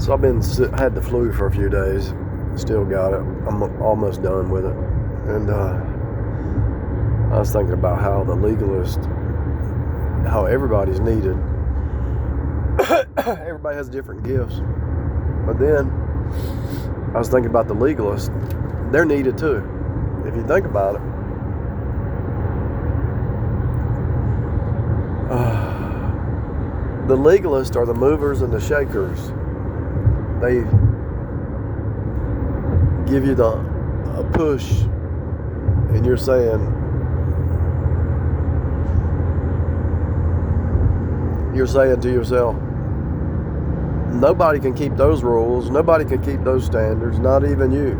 So I've had the flu for a few days. Still got it. I'm almost done with it. And I was thinking about how the legalist, how everybody's needed. Everybody has different gifts. But then I was thinking about the legalist. They're needed too. If you think about it. The legalists are the movers and the shakers. They give you a push, and you're saying, to yourself, nobody can keep those rules, nobody can keep those standards, not even you.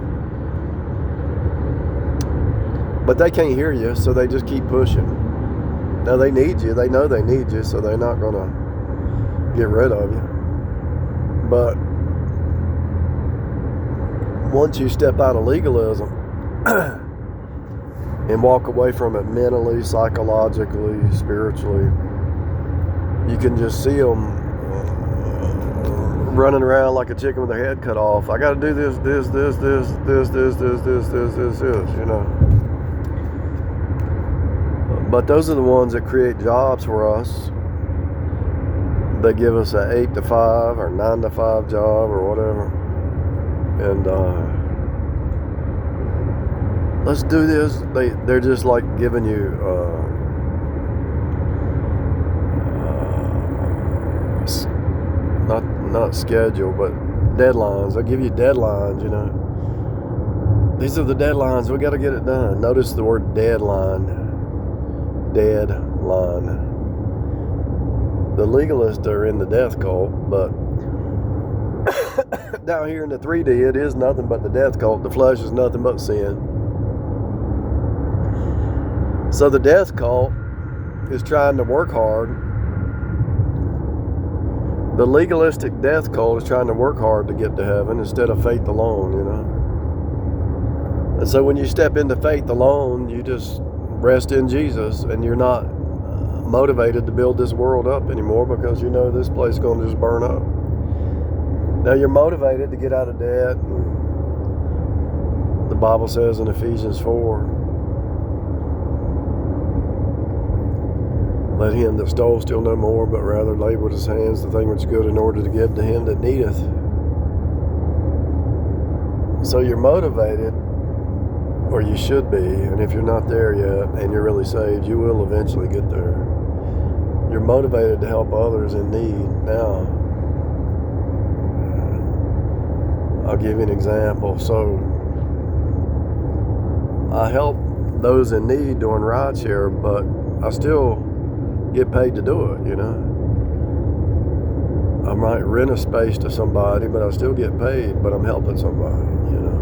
But they can't hear you, so they just keep pushing. Now they need you, they know they need you, so they're not going to get rid of you. But once you step out of legalism and walk away from it mentally, psychologically, spiritually, you can just see them running around like a chicken with their head cut off. I got to do this, you know. But those are the ones that create jobs for us. They give us an 8 to 5 or 9 to 5 job or whatever. And let's do this. They're just like giving you not schedule, but deadlines. They give you deadlines, you know. These are the deadlines. We got to get it done. Notice the word deadline. Deadline. The legalists are in the death cult, but down here in the 3D, it is nothing but the death cult. The flesh is nothing but sin. So the death cult is trying to work hard. The legalistic death cult is trying to work hard to get to heaven instead of faith alone, you know. And so when you step into faith alone, you just rest in Jesus, and you're not motivated to build this world up anymore because you know this place is going to just burn up. Now you're motivated to get out of debt. The Bible says in Ephesians 4, let him that stole steal no more, but rather labor with his hands the thing which is good in order to give to him that needeth. So you're motivated, or you should be, and if you're not there yet and you're really saved, you will eventually get there. You're motivated to help others in need. Now, I'll give you an example. So, I help those in need doing rideshare, but I still get paid to do it, you know. I might rent a space to somebody, but I still get paid, but I'm helping somebody, you know.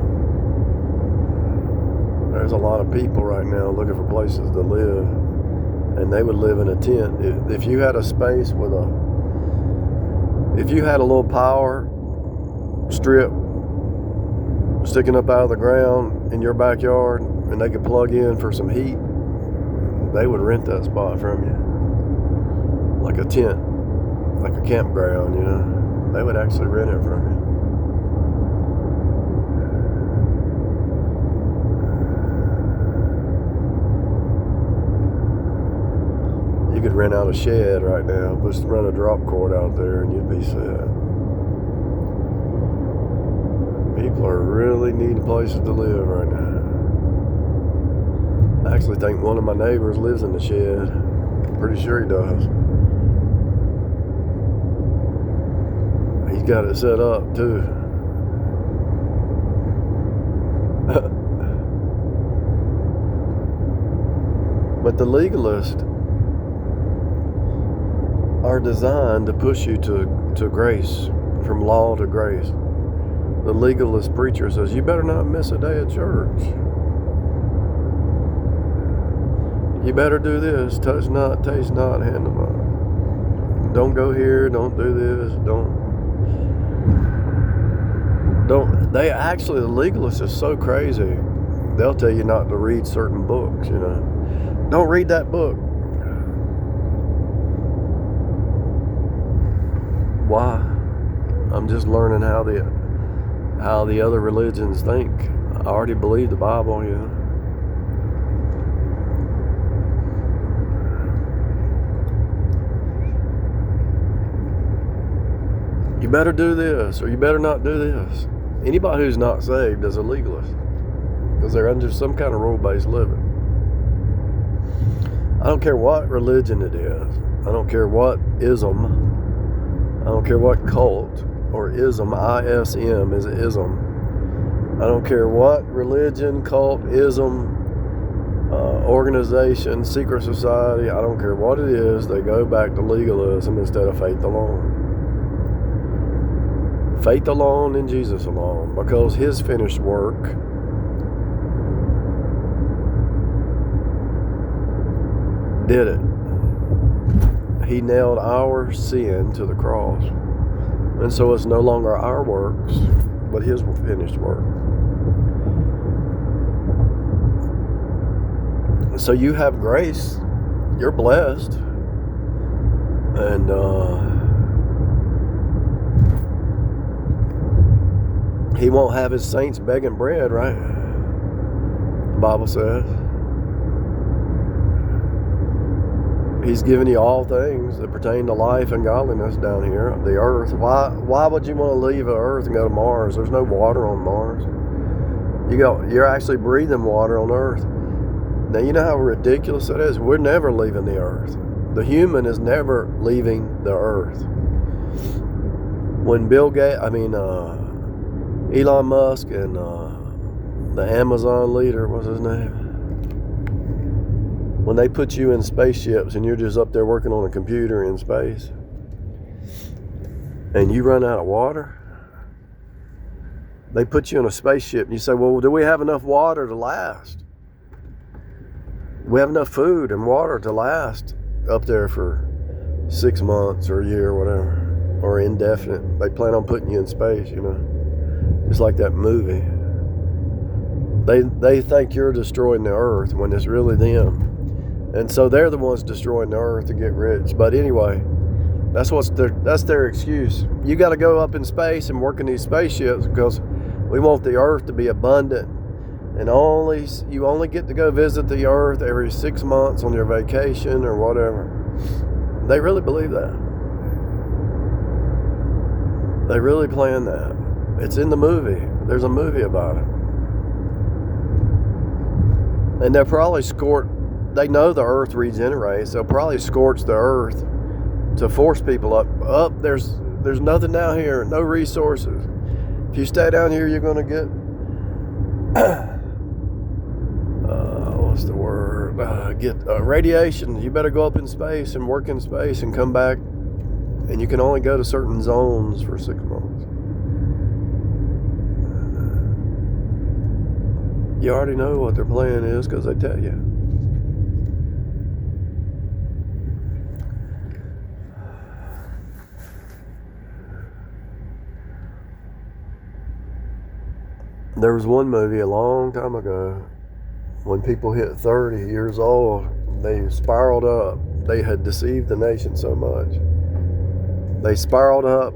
There's a lot of people right now looking for places to live, and they would live in a tent. If you had a space with if you had a little power strip sticking up out of the ground in your backyard, and they could plug in for some heat, they would rent that spot from you. Like a tent, like a campground, you know. They would actually rent it from you. You could rent out a shed right now, just run a drop cord out there and you'd be set. People are really needing places to live right now. I actually think one of my neighbors lives in the shed. Pretty sure he does. He's got it set up too. But the legalists are designed to push you to grace, from law to grace. The legalist preacher says, you better not miss a day at church. You better do this, touch not, taste not, handle not. Don't go here, don't do this, don't. They actually, the legalist is so crazy, they'll tell you not to read certain books, you know. Don't read that book. Why? I'm just learning how the other religions think. I already believe the Bible, You better do this, or you better not do this. Anybody who's not saved is a legalist, because they're under some kind of rule-based living. I don't care what religion it is. I don't care what ism. I don't care what cult or ism. ISM is an ism. I don't care what religion, cult, ism, organization, secret society. I don't care what it is. They go back to legalism instead of faith alone. Faith alone and Jesus alone, because his finished work did it. He nailed our sin to the cross. And so it's no longer our works, but his finished work. So you have grace. You're blessed. And he won't have his saints begging bread, right? The Bible says. He's given you all things that pertain to life and godliness down here, the earth. Why would you want to leave the earth and go to Mars? There's no water on Mars. You're actually breathing water on earth. Now, you know how ridiculous that is? We're never leaving the earth. The human is never leaving the earth. When Elon Musk and the Amazon leader, what's his name? When they put you in spaceships and you're just up there working on a computer in space and you run out of water, they put you in a spaceship and you say, well, do we have enough water to last? We have enough food and water to last up there for 6 months or a year or whatever, or indefinite. They plan on putting you in space, just like that movie. They think you're destroying the earth when it's really them. And so they're the ones destroying the earth to get rich. But anyway, that's their excuse. You got to go up in space and work in these spaceships because we want the earth to be abundant. And you only get to go visit the earth every 6 months on your vacation or whatever. They really believe that. They really plan that. It's in the movie. There's a movie about it. And they'll probably they know the earth regenerates. They'll probably scorch the earth to force people up. There's nothing down here, no resources. If you stay down here, you're going to get, what's the word? Radiation. You better go up in space and work in space and come back. And you can only go to certain zones for 6 months. You already know what their plan is because they tell you. There was one movie a long time ago when people hit 30 years old, they spiraled up. They had deceived the nation so much. They spiraled up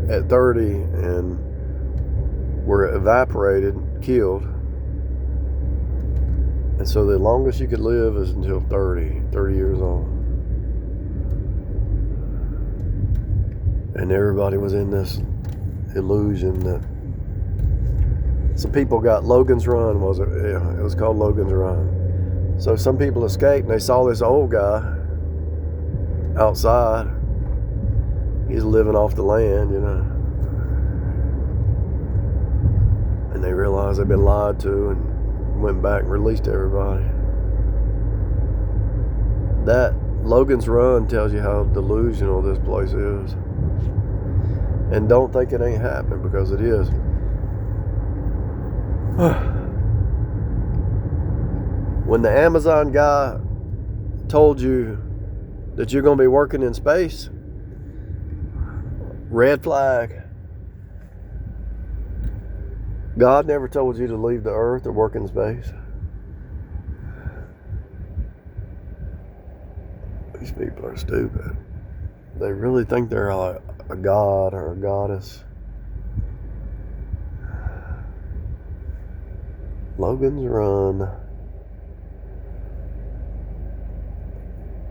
at 30 and were evaporated, killed. And so the longest you could live is until 30 years old. And everybody was in this illusion that some people got Logan's Run, was it? Yeah, it was called Logan's Run. So some people escaped and they saw this old guy outside. He's living off the land, And they realized they'd been lied to and went back and released everybody. That Logan's Run tells you how delusional this place is. And don't think it ain't happening, because it is. When the Amazon guy told you that you're going to be working in space, red flag. God never told you to leave the earth or work in space. These people are stupid. They really think they're like a god or a goddess. Logan's Run.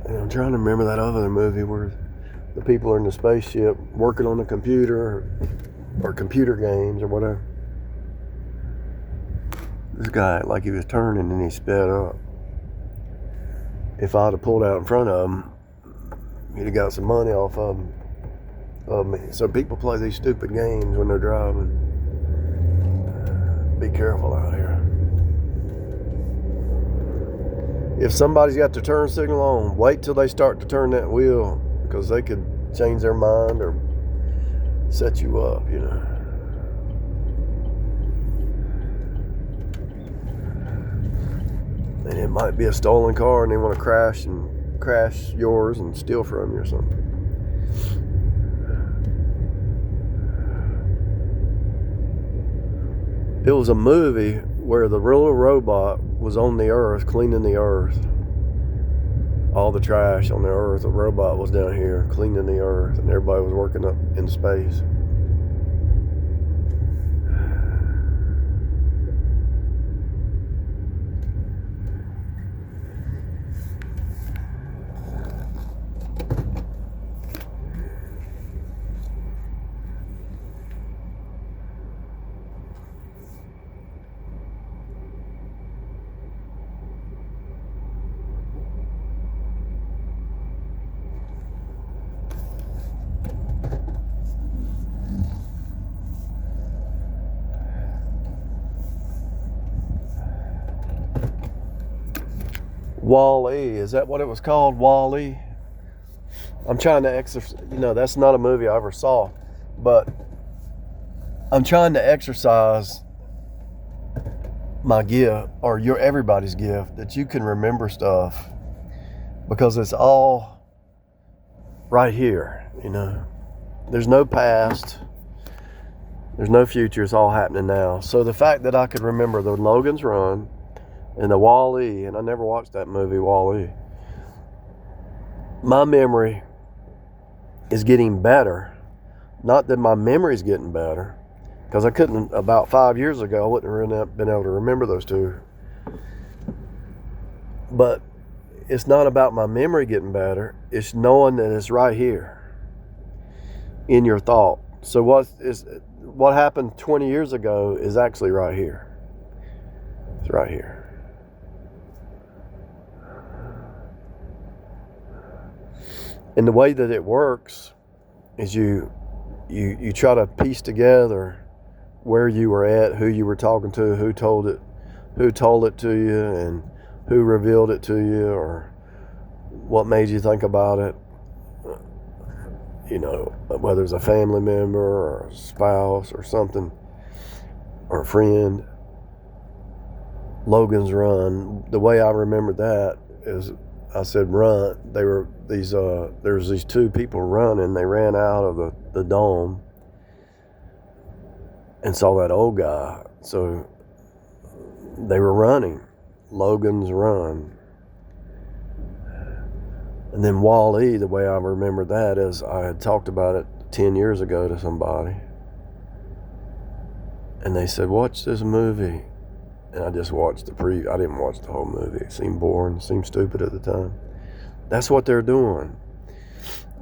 And I'm trying to remember that other movie where the people are in the spaceship working on the computer or computer games or whatever. This guy, like he was turning and he sped up. If I'd have pulled out in front of him, he'd have got some money off of me. So people play these stupid games when they're driving. Be careful out here. If somebody's got their turn signal on, wait till they start to turn that wheel, because they could change their mind or set you up, you know. And it might be a stolen car and they want to crash yours and steal from you or something. It was a movie where the little robot was on the earth, cleaning the earth. All the trash on the earth, the robot was down here cleaning the earth, and everybody was working up in space. Wall-E, is that what it was called? Wall-E? I'm trying to exercise, that's not a movie I ever saw, but I'm trying to exercise my gift, or everybody's gift, that you can remember stuff, because it's all right here, There's no past, there's no future, it's all happening now. So the fact that I could remember the Logan's Run and the Wall-E, and I never watched that movie, Wall-E. My memory is getting better. Not that my memory's getting better, because I couldn't, about 5 years ago, I wouldn't have been able to remember those two. But it's not about my memory getting better, it's knowing that it's right here in your thought. So what happened 20 years ago is actually right here. It's right here. And the way that it works is you try to piece together where you were at, who you were talking to, who told it to you, and who revealed it to you, or what made you think about it. Whether it's a family member or a spouse or something, or a friend. Logan's Run, the way I remember that is, I said run. There was these two people running. They ran out of the dome and saw that old guy. So they were running. Logan's Run. And then Wall-E, the way I remember that is, I had talked about it 10 years ago to somebody. And they said, watch this movie. And I just watched I didn't watch the whole movie. It seemed boring, seemed stupid at the time. That's what they're doing.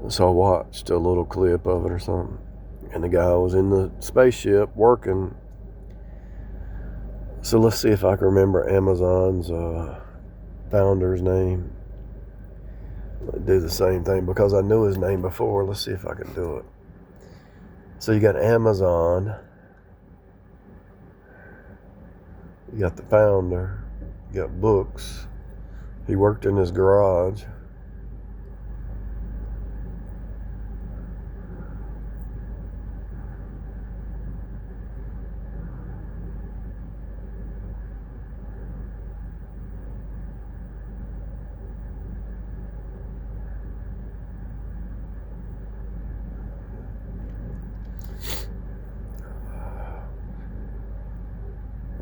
So I watched a little clip of it or something. And the guy was in the spaceship working. So let's see if I can remember Amazon's founder's name. I'll do the same thing because I knew his name before. Let's see if I can do it. So you got Amazon. You got the founder, you got books. He worked in his garage.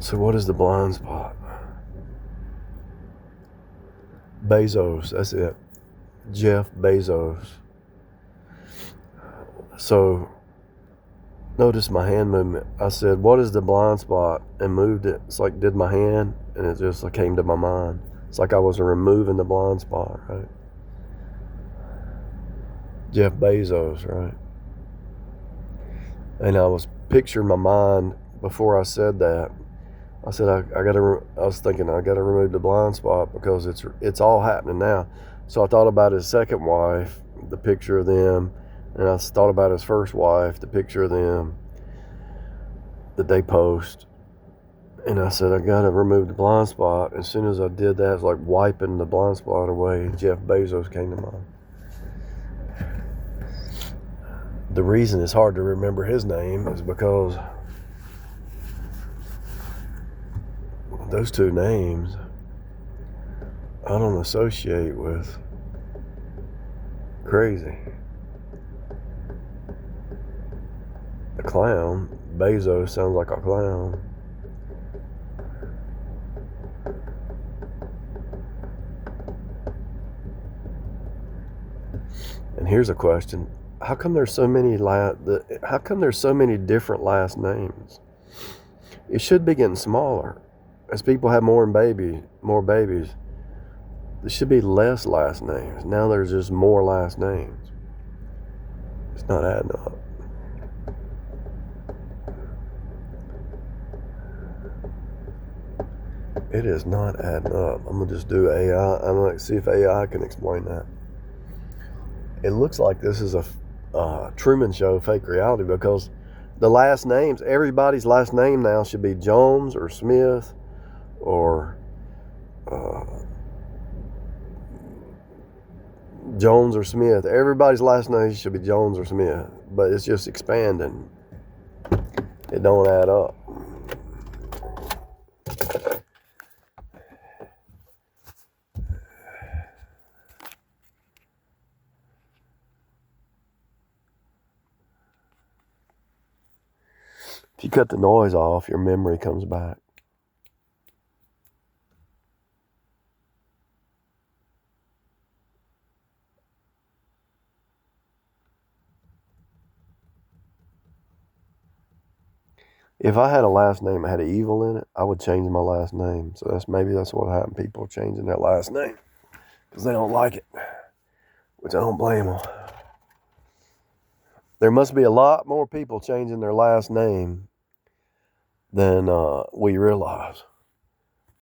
So what is the blind spot? Bezos, that's it. Jeff Bezos. So notice my hand movement. I said, what is the blind spot? And moved it. It's like did my hand, and it just came to my mind. It's like I was removing the blind spot, right? Jeff Bezos, right? And I was picturing my mind before I said that. I said I was thinking I got to remove the blind spot because it's all happening now. So I thought about his second wife, the picture of them, and I thought about his first wife, the picture of them that they post. And I said I got to remove the blind spot. As soon as I did that, it's like wiping the blind spot away. Jeff Bezos came to mind. The reason it's hard to remember his name is because those two names I don't associate with crazy. The clown, Bezos sounds like a clown. And here's a question. How come there's so many different last names? It should be getting smaller. As people have more babies, there should be less last names. Now there's just more last names. It's not adding up. It is not adding up. I'm going to just do AI. I'm going to see if AI can explain that. It looks like this is a Truman Show fake reality because the last names, everybody's last name now should be Jones or Smith or Jones or Smith. Everybody's last name should be Jones or Smith, but it's just expanding. It don't add up. If you cut the noise off, your memory comes back. If I had a last name that had evil in it, I would change my last name. So maybe that's what happened. People are changing their last name because they don't like it, which I don't blame them. There must be a lot more people changing their last name than we realize.